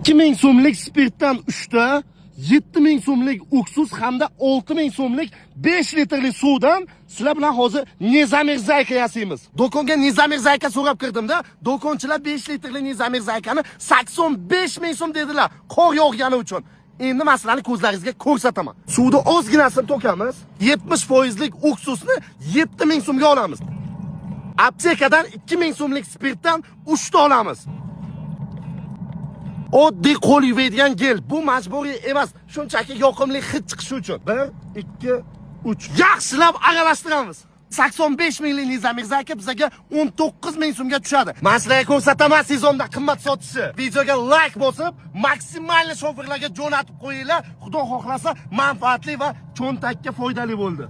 2000 so'mlik spirtdan 3 ta, 7000 so'mlik uksus hamda 6000 so'mlik 5 litrli suvdan sizlar bilan hozir Nizamir Zayka yasaymiz. Do'konga Nizamir Zayka so'rab kirdimda, do'konchilar 5 litrli Nizamir Zaykani 85 ming so'm dedilar, qor yog'gani uchun. Endi masalani ko'zlaringizga ko'rsataman. Suvni ozginasini to'kamiz, 70% lik uksusni 7000 so'mga olamiz. Aptekadan 2000 so'mlik spirtdan 3 ta olamiz. Oddiy qo'l yuvadigan gel, bu majburiy emas, shunchaki yoqimli hid chiqishi uchun. 1, 2, 3. Yaxshilab aralashtiramiz. 85 minglik Nizamir Zayka bizga 19 ming so'mga tushadi. Men sizlarga ko'rsataman sezonda qimmat sotishi. Videoga like bosib, maksimal shofirlarga jo'natib qo'yinglar. Xudo xohlasa, manfaatli va cho'ntakka foydali bo'ldi.